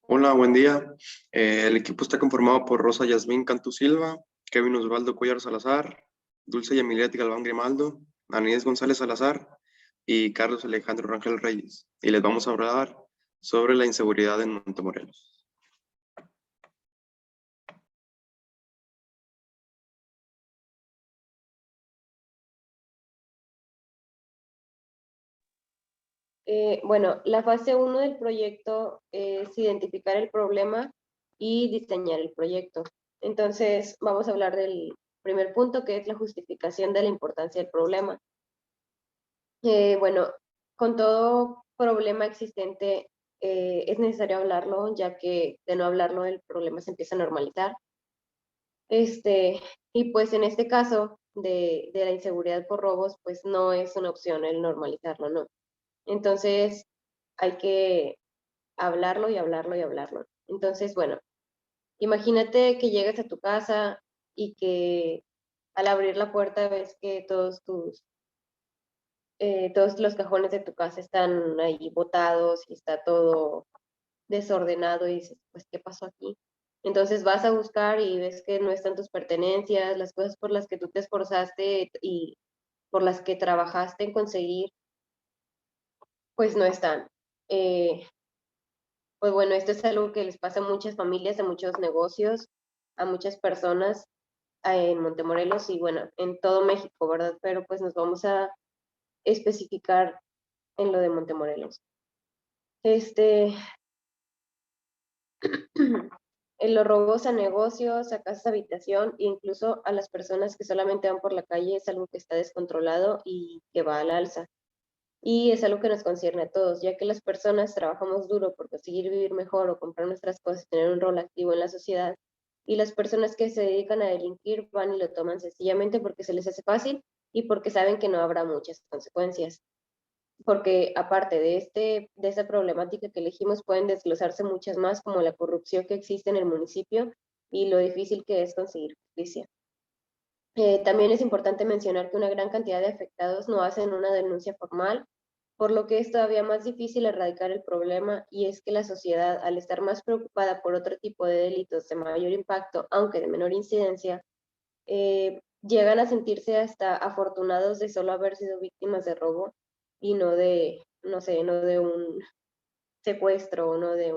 Hola, buen día. El equipo está conformado por Rosa Yasmín Cantú Silva, Kevin Osvaldo Cuellar Salazar, Dulce Yamilet Galván Grimaldo, Aníes González Salazar y Carlos Alejandro Rangel Reyes. Y les vamos a hablar sobre la inseguridad en Montemorelos. Bueno, la fase 1 del proyecto es identificar el problema y diseñar el proyecto. Entonces, vamos a hablar del primer punto, que es la justificación de la importancia del problema. Bueno, con todo problema existente es necesario hablarlo, ya que de no hablarlo el problema se empieza a normalizar. Y pues en este caso de la inseguridad por robos, pues no es una opción el normalizarlo, ¿no? Entonces hay que hablarlo y hablarlo y hablarlo. Entonces, bueno, imagínate que llegas a tu casa y que al abrir la puerta ves que todos los cajones de tu casa están ahí botados y está todo desordenado y dices, pues, ¿qué pasó aquí? Entonces vas a buscar y ves que no están tus pertenencias, las cosas por las que tú te esforzaste y por las que trabajaste en conseguir, pues no están. Eh, Pues bueno, esto es algo que les pasa a muchas familias, a muchos negocios, a muchas personas en Montemorelos y bueno, en todo México, ¿verdad? Pero pues nos vamos a especificar en lo de Montemorelos. En los robos a negocios, a casas de habitación, e incluso a las personas que solamente van por la calle es algo que está descontrolado y que va al alza. Y es algo que nos concierne a todos, ya que las personas trabajamos duro por conseguir vivir mejor o comprar nuestras cosas, tener un rol activo en la sociedad. Y las personas que se dedican a delinquir van y lo toman sencillamente porque se les hace fácil y porque saben que no habrá muchas consecuencias. Porque aparte de esta problemática que elegimos, pueden desglosarse muchas más, como la corrupción que existe en el municipio y lo difícil que es conseguir justicia. También es importante mencionar que una gran cantidad de afectados no hacen una denuncia formal, por lo que es todavía más difícil erradicar el problema, y es que la sociedad, al estar más preocupada por otro tipo de delitos de mayor impacto, aunque de menor incidencia, llegan a sentirse hasta afortunados de solo haber sido víctimas de robo y no de, no sé, no de un secuestro o no de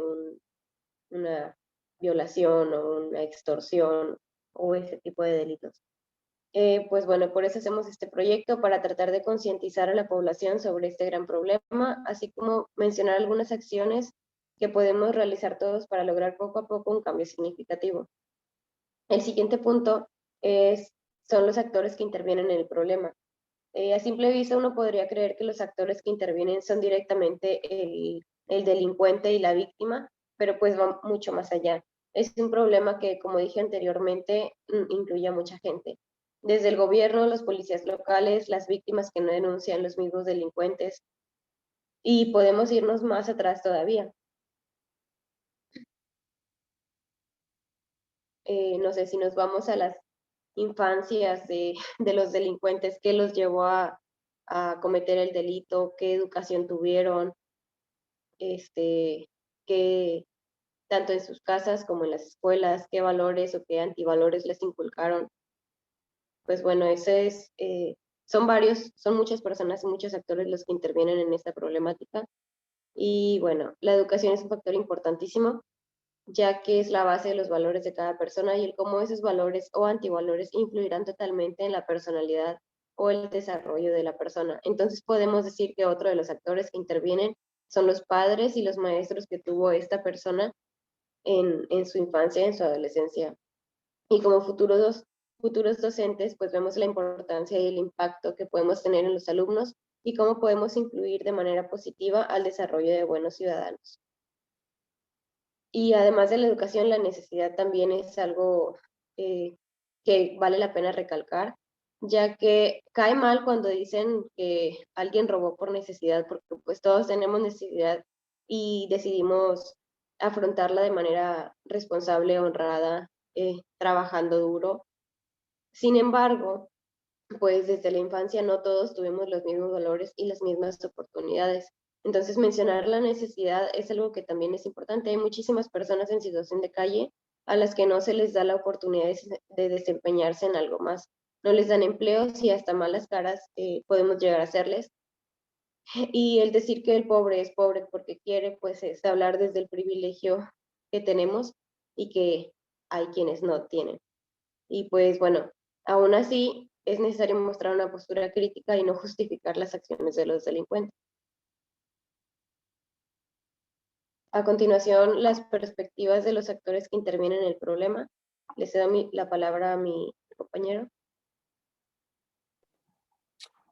una violación o una extorsión o ese tipo de delitos. Pues bueno, por eso hacemos este proyecto para tratar de concientizar a la población sobre este gran problema, así como mencionar algunas acciones que podemos realizar todos para lograr poco a poco un cambio significativo. El siguiente punto son los actores que intervienen en el problema. A simple vista uno podría creer que los actores que intervienen son directamente el delincuente y la víctima, pero pues va mucho más allá. Es un problema que, como dije anteriormente, incluye a mucha gente. Desde el gobierno, los policías locales, las víctimas que no denuncian, los mismos delincuentes, y podemos irnos más atrás todavía. No sé si nos vamos a las infancias de los delincuentes, qué los llevó a cometer el delito, qué educación tuvieron, qué, tanto en sus casas como en las escuelas, qué valores o qué antivalores les inculcaron. Pues bueno, son muchas personas y muchos actores los que intervienen en esta problemática. Y bueno, la educación es un factor importantísimo, ya que es la base de los valores de cada persona y el cómo esos valores o antivalores influirán totalmente en la personalidad o el desarrollo de la persona. Entonces podemos decir que otro de los actores que intervienen son los padres y los maestros que tuvo esta persona en su infancia, en su adolescencia. Y como futuros docentes, pues vemos la importancia y el impacto que podemos tener en los alumnos y cómo podemos influir de manera positiva al desarrollo de buenos ciudadanos. Y además de la educación, la necesidad también es algo que vale la pena recalcar, ya que cae mal cuando dicen que alguien robó por necesidad, porque pues todos tenemos necesidad y decidimos afrontarla de manera responsable, honrada, trabajando duro. Sin embargo, pues desde la infancia no todos tuvimos los mismos valores y las mismas oportunidades. Entonces, mencionar la necesidad es algo que también es importante. Hay muchísimas personas en situación de calle a las que no se les da la oportunidad de desempeñarse en algo más. No les dan empleos y hasta malas caras podemos llegar a hacerles. Y el decir que el pobre es pobre porque quiere, pues es hablar desde el privilegio que tenemos y que hay quienes no tienen. Y pues bueno, aún así es necesario mostrar una postura crítica y no justificar las acciones de los delincuentes. A continuación, las perspectivas de los actores que intervienen en el problema. Le cedo la palabra a mi compañero.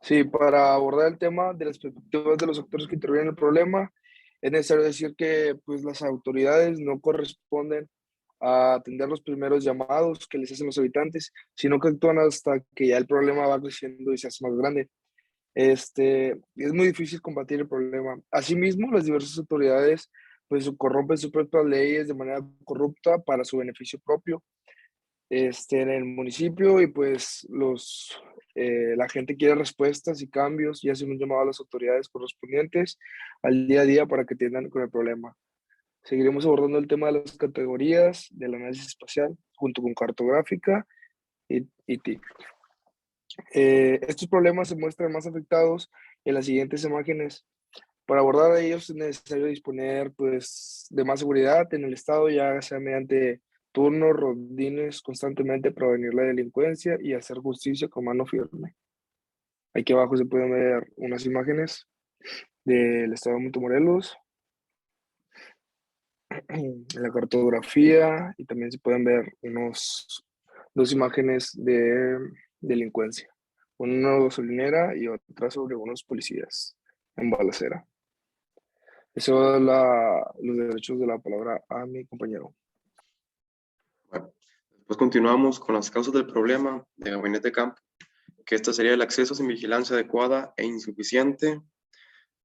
Sí, para abordar el tema de las perspectivas de los actores que intervienen en el problema, es necesario decir que pues, las autoridades no corresponden a atender los primeros llamados que les hacen los habitantes, sino que actúan hasta que ya el problema va creciendo y se hace más grande. Es muy difícil combatir el problema. Asimismo, las diversas autoridades pues corrompen sus propias leyes de manera corrupta para su beneficio propio en el municipio y pues la gente quiere respuestas y cambios y hacen un llamado a las autoridades correspondientes al día a día para que atiendan con el problema. Seguiremos abordando el tema de las categorías del análisis espacial junto con cartográfica y TIC. Estos problemas se muestran más afectados en las siguientes imágenes. Para abordar a ellos es necesario disponer pues, de más seguridad en el Estado, ya sea mediante turnos, rondines constantemente para prevenir la delincuencia y hacer justicia con mano firme. Aquí abajo se pueden ver unas imágenes del Estado de Montemorelos, en la cartografía, y también se pueden ver dos imágenes de delincuencia, una gasolinera y otra sobre unos policías en balacera. Eso es los derechos de la palabra a mi compañero. Bueno, después continuamos con las causas del problema de Gabinete Campo, que esta sería el acceso sin vigilancia adecuada e insuficiente,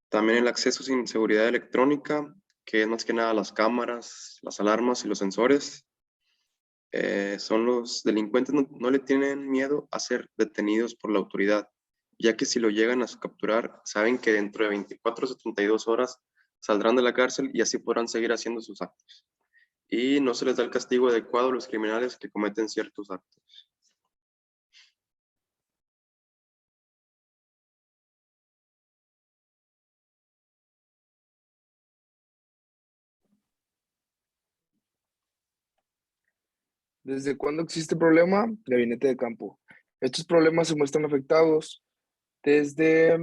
también el acceso sin seguridad electrónica, que es más que nada las cámaras, las alarmas y los sensores. Son los delincuentes no le tienen miedo a ser detenidos por la autoridad, ya que si lo llegan a capturar, saben que dentro de 24 o 72 horas saldrán de la cárcel y así podrán seguir haciendo sus actos. Y no se les da el castigo adecuado a los criminales que cometen ciertos actos. ¿Desde cuándo existe problema? Gabinete de campo. Estos problemas se muestran afectados se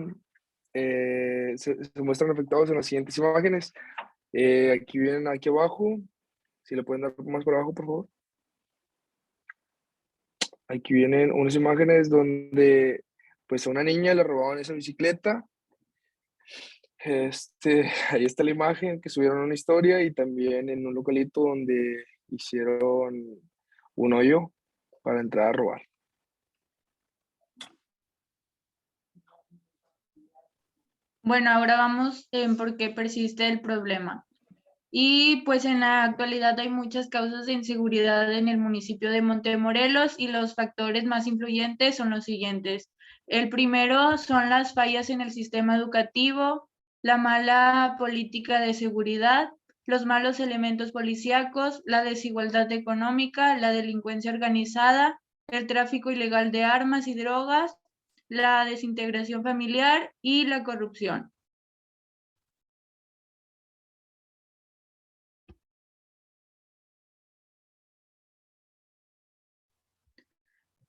muestran afectados en las siguientes imágenes. Aquí vienen aquí abajo. Si le pueden dar más por abajo, por favor. Aquí vienen unas imágenes donde pues a una niña le robaban esa bicicleta. Ahí está la imagen que subieron una historia y también en un localito donde hicieron un hoyo para entrar a robar. Bueno, ahora vamos en por qué persiste el problema. Y pues en la actualidad hay muchas causas de inseguridad en el municipio de Montemorelos y los factores más influyentes son los siguientes. El primero son las fallas en el sistema educativo, la mala política de seguridad, los malos elementos policíacos, la desigualdad económica, la delincuencia organizada, el tráfico ilegal de armas y drogas, la desintegración familiar y la corrupción.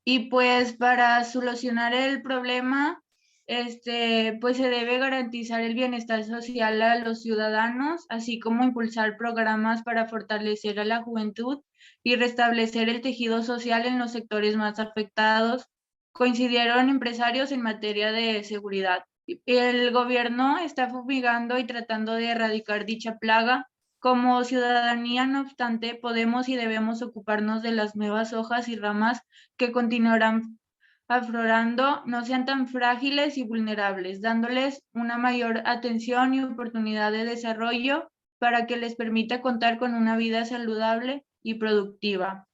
Y pues para solucionar el problema, pues se debe garantizar el bienestar social a los ciudadanos, así como impulsar programas para fortalecer a la juventud y restablecer el tejido social en los sectores más afectados. Coincidieron empresarios en materia de seguridad. El gobierno está fumigando y tratando de erradicar dicha plaga. Como ciudadanía, no obstante, podemos y debemos ocuparnos de las nuevas hojas y ramas que continuarán aflorando, no sean tan frágiles y vulnerables, dándoles una mayor atención y oportunidad de desarrollo para que les permita contar con una vida saludable y productiva.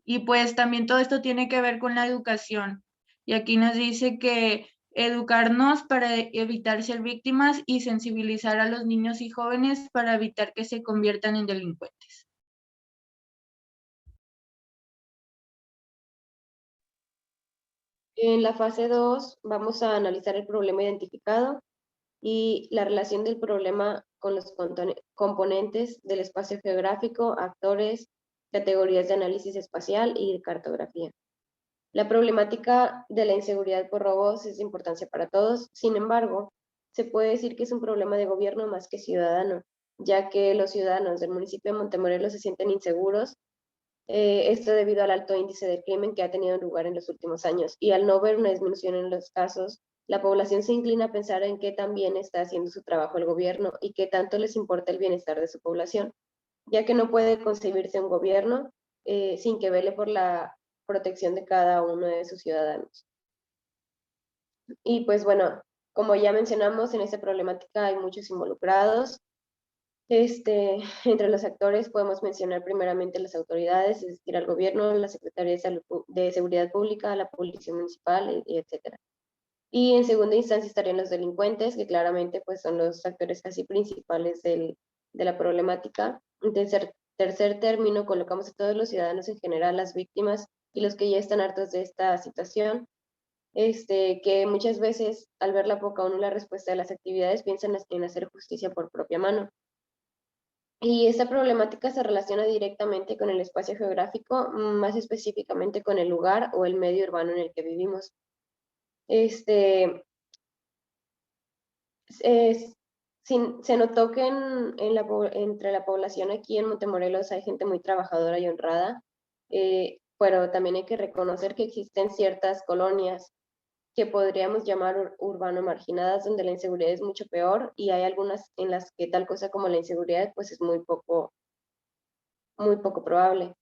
Y pues también todo esto tiene que ver con la educación. Y aquí nos dice que educarnos para evitar ser víctimas y sensibilizar a los niños y jóvenes para evitar que se conviertan en delincuentes. En la fase 2 vamos a analizar el problema identificado y la relación del problema con los componentes del espacio geográfico, actores, categorías de análisis espacial y cartografía. La problemática de la inseguridad por robos es de importancia para todos, sin embargo, se puede decir que es un problema de gobierno más que ciudadano, ya que los ciudadanos del municipio de Montemorelos se sienten inseguros, esto debido al alto índice de crimen que ha tenido lugar en los últimos años, y al no ver una disminución en los casos, la población se inclina a pensar en qué tan bien está haciendo su trabajo el gobierno y qué tanto les importa el bienestar de su población, ya que no puede concebirse un gobierno sin que vele por la protección de cada uno de sus ciudadanos. Y pues bueno, como ya mencionamos, en esta problemática hay muchos involucrados. Entre los actores podemos mencionar primeramente las autoridades, es decir, al gobierno, la Secretaría de Seguridad Pública, la Policía Municipal, etc. Y en segunda instancia estarían los delincuentes, que claramente pues son los actores casi principales de la problemática. En tercer término, colocamos a todos los ciudadanos en general, las víctimas y los que ya están hartos de esta situación, que muchas veces al ver la poca o nula respuesta de las actividades piensan en hacer justicia por propia mano. Y esta problemática se relaciona directamente con el espacio geográfico, más específicamente con el lugar o el medio urbano en el que vivimos. Se notó que entre la población aquí en Montemorelos hay gente muy trabajadora y honrada, pero también hay que reconocer que existen ciertas colonias que podríamos llamar urbano marginadas, donde la inseguridad es mucho peor, y hay algunas en las que tal cosa como la inseguridad pues es muy poco probable.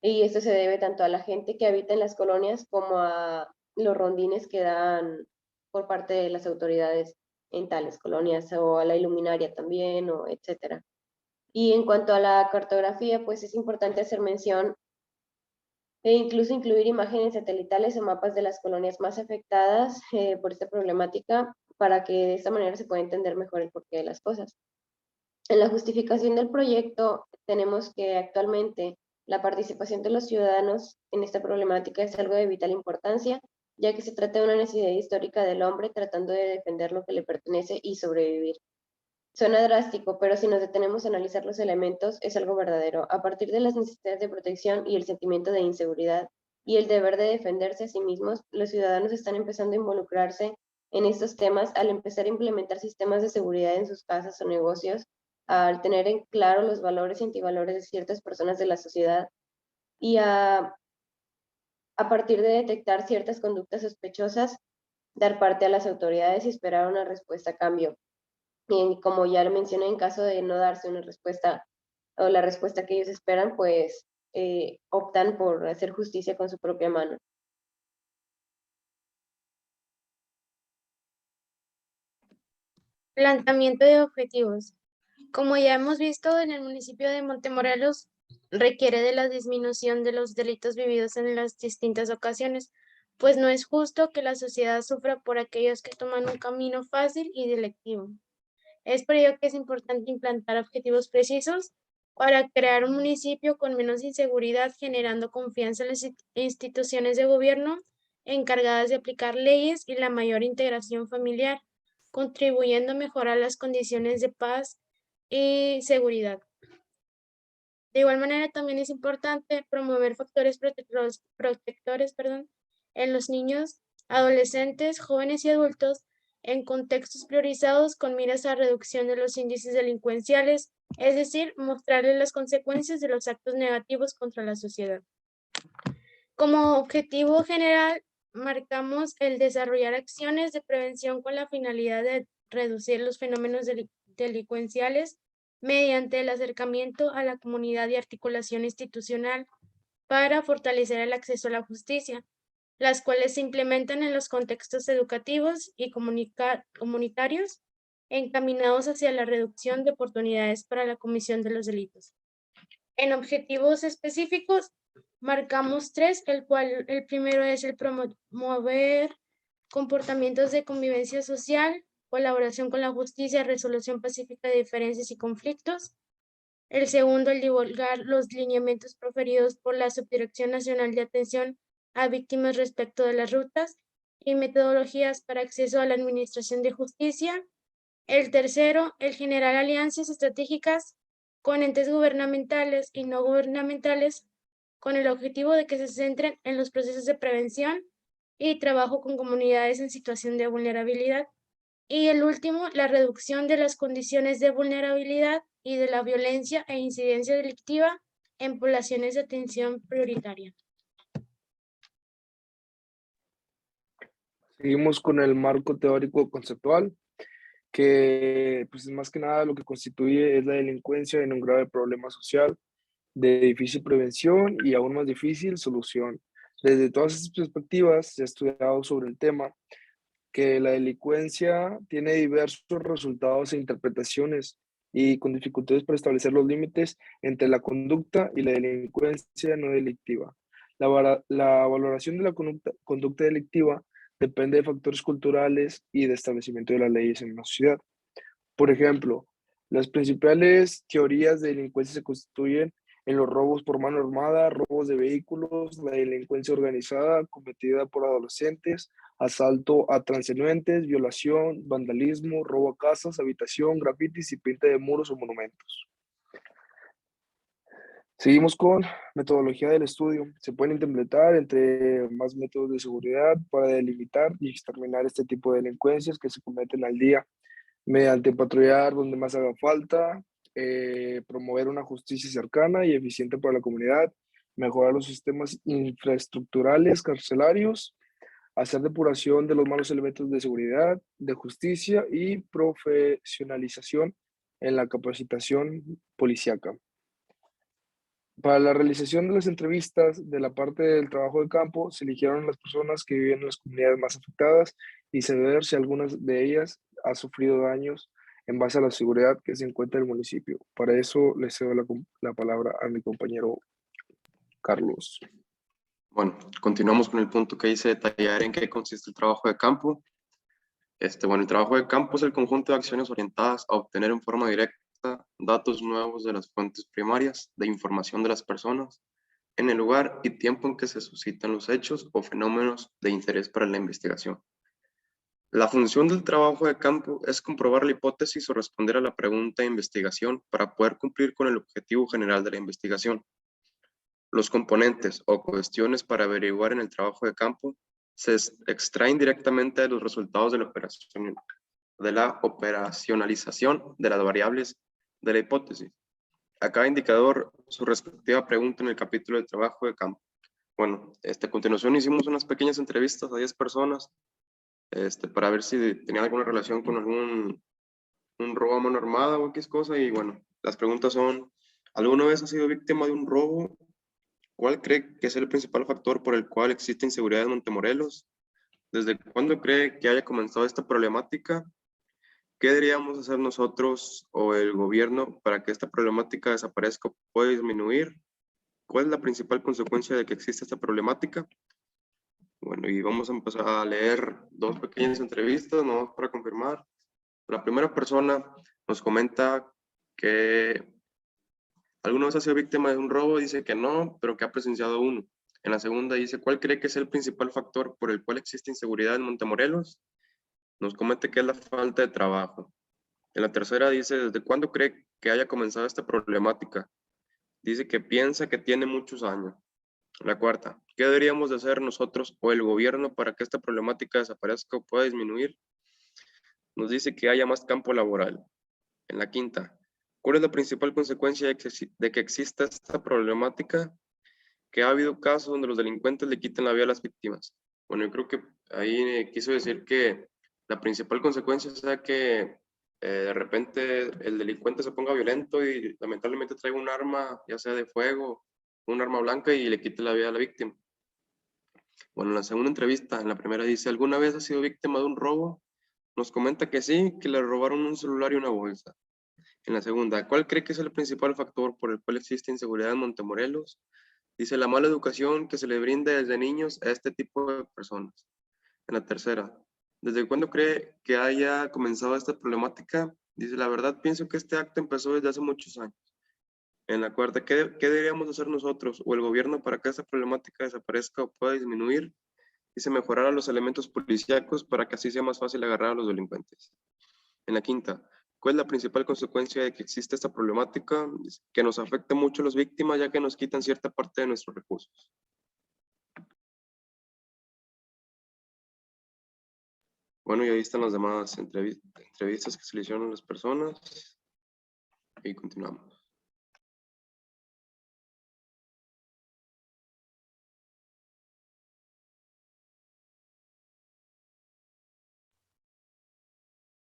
Y esto se debe tanto a la gente que habita en las colonias como a los rondines que dan por parte de las autoridades en tales colonias, o a la iluminaria también, o etcétera. Y en cuanto a la cartografía, pues es importante hacer mención e incluso incluir imágenes satelitales o mapas de las colonias más afectadas por esta problemática, para que de esta manera se pueda entender mejor el porqué de las cosas. En la justificación del proyecto tenemos que actualmente la participación de los ciudadanos en esta problemática es algo de vital importancia, ya que se trata de una necesidad histórica del hombre tratando de defender lo que le pertenece y sobrevivir. Suena drástico, pero si nos detenemos a analizar los elementos, es algo verdadero. A partir de las necesidades de protección y el sentimiento de inseguridad y el deber de defenderse a sí mismos, los ciudadanos están empezando a involucrarse en estos temas al empezar a implementar sistemas de seguridad en sus casas o negocios, al tener en claro los valores y antivalores de ciertas personas de la sociedad, y a partir de detectar ciertas conductas sospechosas, dar parte a las autoridades y esperar una respuesta a cambio. Y como ya lo mencioné, en caso de no darse una respuesta o la respuesta que ellos esperan, pues optan por hacer justicia con su propia mano. Planteamiento de objetivos. Como ya hemos visto, en el municipio de Montemorelos requiere de la disminución de los delitos vividos en las distintas ocasiones, pues no es justo que la sociedad sufra por aquellos que toman un camino fácil y delictivo. Es por ello que es importante implantar objetivos precisos para crear un municipio con menos inseguridad, generando confianza en las instituciones de gobierno encargadas de aplicar leyes y la mayor integración familiar, contribuyendo a mejorar las condiciones de paz y seguridad. De igual manera, también es importante promover factores protectores en los niños, adolescentes, jóvenes y adultos en contextos priorizados con miras a reducción de los índices delincuenciales, es decir, mostrarles las consecuencias de los actos negativos contra la sociedad. Como objetivo general, marcamos el desarrollar acciones de prevención con la finalidad de reducir los fenómenos delincuenciales mediante el acercamiento a la comunidad y articulación institucional para fortalecer el acceso a la justicia, las cuales se implementan en los contextos educativos y comunitarios encaminados hacia la reducción de oportunidades para la comisión de los delitos. En objetivos específicos, marcamos 3, el primero es el promover comportamientos de convivencia social, colaboración con la justicia, resolución pacífica de diferencias y conflictos. El segundo, el divulgar los lineamientos proferidos por la Subdirección Nacional de Atención a Víctimas respecto de las rutas y metodologías para acceso a la administración de justicia. El tercero, el generar alianzas estratégicas con entes gubernamentales y no gubernamentales con el objetivo de que se centren en los procesos de prevención y trabajo con comunidades en situación de vulnerabilidad. Y el último, la reducción de las condiciones de vulnerabilidad y de la violencia e incidencia delictiva en poblaciones de atención prioritaria. Seguimos con el marco teórico conceptual, que pues más que nada lo que constituye es la delincuencia en un grave problema social de difícil prevención y aún más difícil solución. Desde todas estas perspectivas se ha estudiado sobre el tema que la delincuencia tiene diversos resultados e interpretaciones y con dificultades para establecer los límites entre la conducta y la delincuencia no delictiva. La valoración de la conducta delictiva depende de factores culturales y de establecimiento de las leyes en una sociedad. Por ejemplo, las principales teorías de delincuencia se constituyen en los robos por mano armada, robos de vehículos, la delincuencia organizada cometida por adolescentes, asalto a transeúntes, violación, vandalismo, robo a casas, habitación, grafitis y pinta de muros o monumentos. Seguimos con metodología del estudio. Se pueden implementar entre más métodos de seguridad para delimitar y exterminar este tipo de delincuencias que se cometen al día, mediante patrullar donde más haga falta, promover una justicia cercana y eficiente para la comunidad, mejorar los sistemas infraestructurales carcelarios, hacer depuración de los malos elementos de seguridad, de justicia y profesionalización en la capacitación policíaca. Para la realización de las entrevistas de la parte del trabajo de campo, se eligieron las personas que viven en las comunidades más afectadas y se debe ver si algunas de ellas ha sufrido daños en base a la seguridad que se encuentra en el municipio. Para eso le cedo la palabra a mi compañero Carlos. Bueno, continuamos con el punto que dice detallar en qué consiste el trabajo de campo. Bueno, el trabajo de campo es el conjunto de acciones orientadas a obtener en forma directa datos nuevos de las fuentes primarias de información de las personas en el lugar y tiempo en que se suscitan los hechos o fenómenos de interés para la investigación. La función del trabajo de campo es comprobar la hipótesis o responder a la pregunta de investigación para poder cumplir con el objetivo general de la investigación. Los componentes o cuestiones para averiguar en el trabajo de campo se extraen directamente de los resultados de la operacionalización de las variables de la hipótesis. A cada indicador su respectiva pregunta en el capítulo de trabajo de campo. Bueno, a continuación hicimos unas pequeñas entrevistas a 10 personas para ver si tenían alguna relación con algún robo a mano armada o X cosa. Y bueno, las preguntas son: ¿alguna vez ha sido víctima de un robo? ¿Cuál cree que es el principal factor por el cual existe inseguridad en Montemorelos? ¿Desde cuándo cree que haya comenzado esta problemática? ¿Qué deberíamos hacer nosotros o el gobierno para que esta problemática desaparezca o pueda disminuir? ¿Cuál es la principal consecuencia de que existe esta problemática? Bueno, y vamos a empezar a leer dos pequeñas entrevistas, nomás para confirmar. La primera persona nos comenta que alguna vez ha sido víctima de un robo, dice que no, pero que ha presenciado uno. En la segunda dice: ¿cuál cree que es el principal factor por el cual existe inseguridad en Montemorelos? Nos comenta que es la falta de trabajo. En la tercera dice: ¿desde cuándo cree que haya comenzado esta problemática? Dice que piensa que tiene muchos años. En la cuarta: ¿qué deberíamos de hacer nosotros o el gobierno para que esta problemática desaparezca o pueda disminuir? Nos dice que haya más campo laboral. En la quinta: ¿cuál es la principal consecuencia de que exista esta problemática? Que ha habido casos donde los delincuentes le quitan la vida a las víctimas. Bueno, yo creo que ahí quiso decir que la principal consecuencia sea que de repente el delincuente se ponga violento y lamentablemente traiga un arma, ya sea de fuego, un arma blanca, y le quite la vida a la víctima. Bueno, en la segunda entrevista, en la primera dice: ¿alguna vez ha sido víctima de un robo? Nos comenta que sí, que le robaron un celular y una bolsa. En la segunda: ¿cuál cree que es el principal factor por el cual existe inseguridad en Montemorelos? Dice: la mala educación que se le brinda desde niños a este tipo de personas. En la tercera: ¿Desde cuándo cree que haya comenzado esta problemática? Dice, la verdad pienso que este acto empezó desde hace muchos años. En la cuarta, ¿qué deberíamos hacer nosotros o el gobierno para que esta problemática desaparezca o pueda disminuir? Dice, mejorar a los elementos policíacos para que así sea más fácil agarrar a los delincuentes. En la quinta, ¿cuál es la principal consecuencia de que existe esta problemática? Dice, que nos afecta mucho a las víctimas ya que nos quitan cierta parte de nuestros recursos. Bueno, y ahí están las demás entrevistas que se le hicieron a las personas. Y continuamos.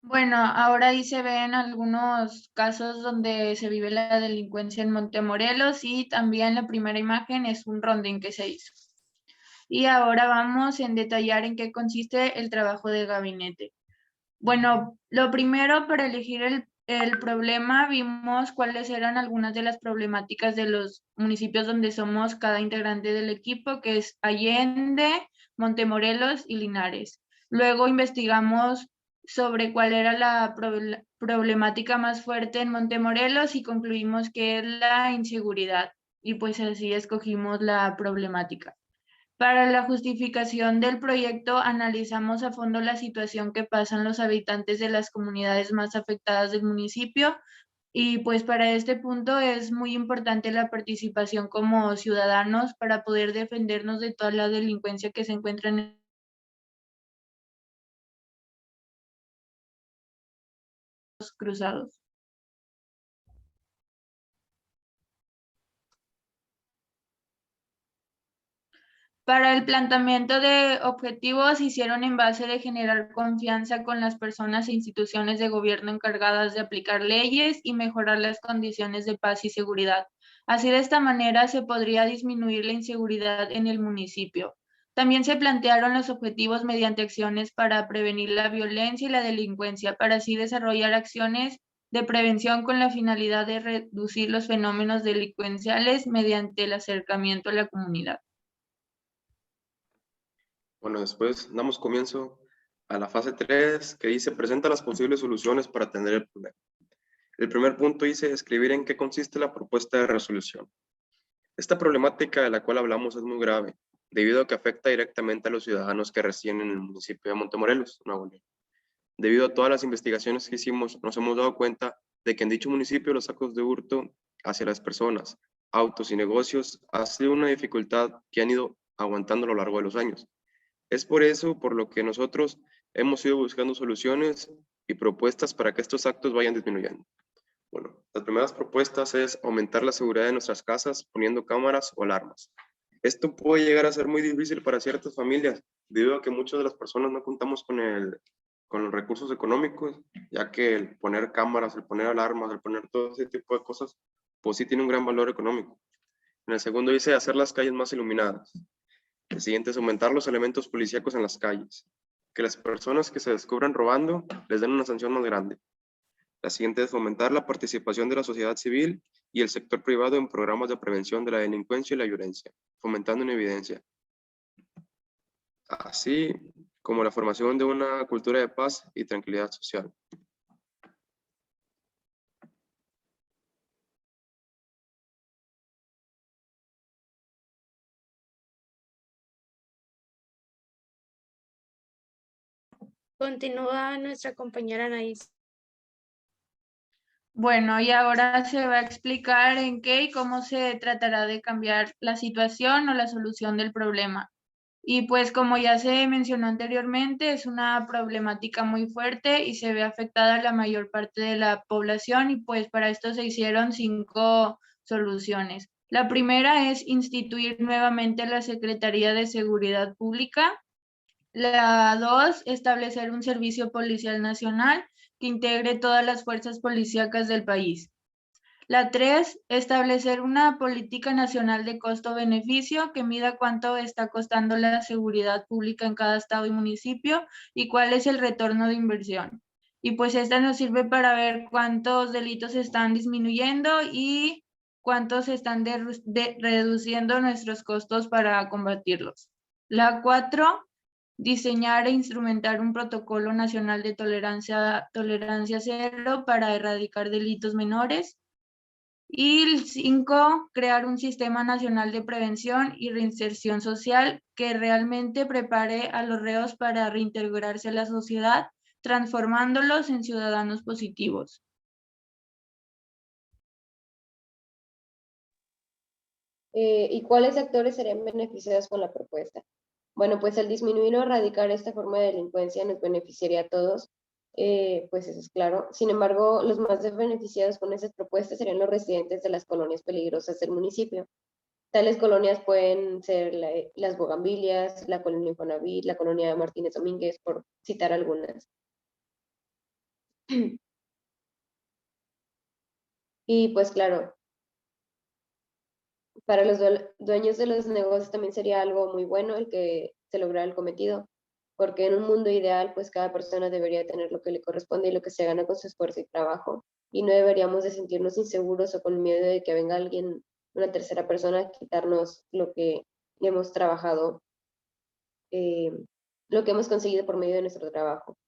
Bueno, ahora ahí se ven algunos casos donde se vive la delincuencia en Montemorelos y también la primera imagen es un rondín que se hizo. Y ahora vamos en detallar en qué consiste el trabajo de gabinete. Bueno, lo primero para elegir el problema, vimos cuáles eran algunas de las problemáticas de los municipios donde somos cada integrante del equipo, que es Allende, Montemorelos y Linares. Luego investigamos sobre cuál era la problemática más fuerte en Montemorelos y concluimos que es la inseguridad. Y pues así escogimos la problemática. Para la justificación del proyecto, analizamos a fondo la situación que pasan los habitantes de las comunidades más afectadas del municipio y pues para este punto es muy importante la participación como ciudadanos para poder defendernos de toda la delincuencia que se encuentra en los cruzados. Para el planteamiento de objetivos hicieron en base de generar confianza con las personas e instituciones de gobierno encargadas de aplicar leyes y mejorar las condiciones de paz y seguridad. Así de esta manera se podría disminuir la inseguridad en el municipio. También se plantearon los objetivos mediante acciones para prevenir la violencia y la delincuencia, para así desarrollar acciones de prevención con la finalidad de reducir los fenómenos delincuenciales mediante el acercamiento a la comunidad. Bueno, después damos comienzo a la fase 3, que dice, presenta las posibles soluciones para atender el problema. El primer punto dice, escribir en qué consiste la propuesta de resolución. Esta problemática de la cual hablamos es muy grave, debido a que afecta directamente a los ciudadanos que residen en el municipio de Montemorelos, Nuevo León. Debido a todas las investigaciones que hicimos, nos hemos dado cuenta de que en dicho municipio los actos de hurto hacia las personas, autos y negocios ha sido una dificultad que han ido aguantando a lo largo de los años. Es por eso por lo que nosotros hemos ido buscando soluciones y propuestas para que estos actos vayan disminuyendo. Bueno, las primeras propuestas es aumentar la seguridad de nuestras casas poniendo cámaras o alarmas. Esto puede llegar a ser muy difícil para ciertas familias, debido a que muchas de las personas no contamos con los recursos económicos, ya que el poner cámaras, el poner alarmas, el poner todo ese tipo de cosas, pues sí tiene un gran valor económico. En el segundo dice hacer las calles más iluminadas. El siguiente es aumentar los elementos policíacos en las calles. Que las personas que se descubran robando les den una sanción más grande. La siguiente es fomentar la participación de la sociedad civil y el sector privado en programas de prevención de la delincuencia y la violencia, fomentando una evidencia. Así como la formación de una cultura de paz y tranquilidad social. Continúa nuestra compañera Anaís. Bueno, y ahora se va a explicar en qué y cómo se tratará de cambiar la situación o la solución del problema. Y pues como ya se mencionó anteriormente, es una problemática muy fuerte y se ve afectada la mayor parte de la población y pues para esto se hicieron 5 soluciones. La primera es instituir nuevamente la Secretaría de Seguridad Pública. La 2, establecer un servicio policial nacional que integre todas las fuerzas policíacas del país. La 3, establecer una política nacional de costo-beneficio que mida cuánto está costando la seguridad pública en cada estado y municipio y cuál es el retorno de inversión. Y pues esta nos sirve para ver cuántos delitos están disminuyendo y cuántos están reduciendo nuestros costos para combatirlos. La 4, diseñar e instrumentar un protocolo nacional de tolerancia cero para erradicar delitos menores. Y el 5, crear un sistema nacional de prevención y reinserción social que realmente prepare a los reos para reintegrarse a la sociedad, transformándolos en ciudadanos positivos. ¿Y cuáles actores serían beneficiados con la propuesta? Bueno, pues al disminuir o erradicar esta forma de delincuencia nos beneficiaría a todos, pues eso es claro. Sin embargo, los más beneficiados con esas propuestas serían los residentes de las colonias peligrosas del municipio. Tales colonias pueden ser las Bugambilias, la colonia Infonavit, la colonia Martínez Domínguez, por citar algunas. Y pues claro, para los dueños de los negocios también sería algo muy bueno el que se lograra el cometido, porque en un mundo ideal, pues cada persona debería tener lo que le corresponde y lo que se gana con su esfuerzo y trabajo, y no deberíamos de sentirnos inseguros o con miedo de que venga alguien, una tercera persona, a quitarnos lo que hemos trabajado, lo que hemos conseguido por medio de nuestro trabajo.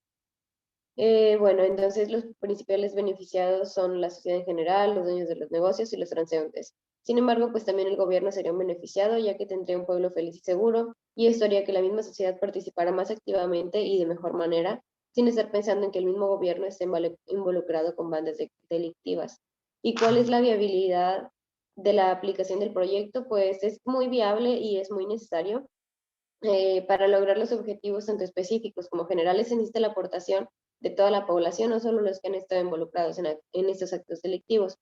Bueno, entonces los principales beneficiados son la sociedad en general, los dueños de los negocios y los transeúntes. Sin embargo, pues también el gobierno sería un beneficiado, ya que tendría un pueblo feliz y seguro, y esto haría que la misma sociedad participara más activamente y de mejor manera, sin estar pensando en que el mismo gobierno esté involucrado con bandas delictivas. ¿Y cuál es la viabilidad de la aplicación del proyecto? Pues es muy viable y es muy necesario. Para lograr los objetivos tanto específicos como generales se necesita la aportación de toda la población, no solo los que han estado involucrados en estos actos delictivos,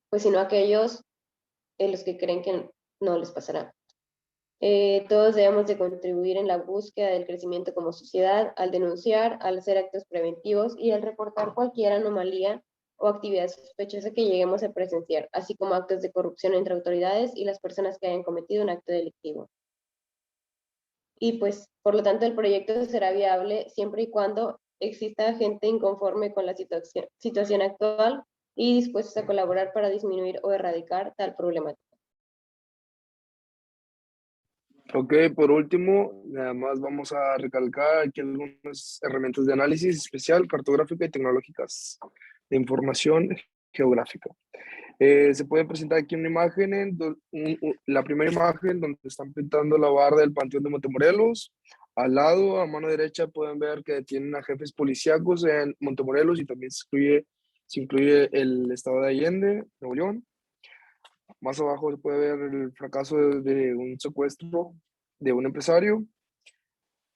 pues sino aquellos en los que creen que no les pasará. Todos debemos de contribuir en la búsqueda del crecimiento como sociedad, al denunciar, al hacer actos preventivos y al reportar cualquier anomalía o actividad sospechosa que lleguemos a presenciar, así como actos de corrupción entre autoridades y las personas que hayan cometido un acto delictivo. Y pues, por lo tanto, el proyecto será viable siempre y cuando exista gente inconforme con la situación actual y dispuestos a colaborar para disminuir o erradicar tal problemática. Ok, por último, nada más vamos a recalcar aquí algunas herramientas de análisis especial, cartográfica y tecnológicas de información geográfica. Se puede presentar aquí una imagen, la primera imagen donde están pintando la barra del Panteón de Montemorelos. Al lado, a mano derecha, pueden ver que tienen a jefes policíacos en Montemorelos y también se incluye el estado de Allende, Nuevo León. Más abajo se puede ver el fracaso de un secuestro de un empresario.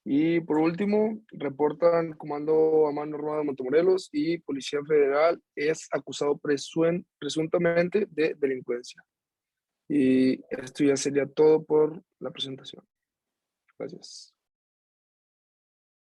Y por último, reportan Comando a Mano Armada de Montemorelos y Policía Federal es acusado presuntamente de delincuencia. Y esto ya sería todo por la presentación. Gracias.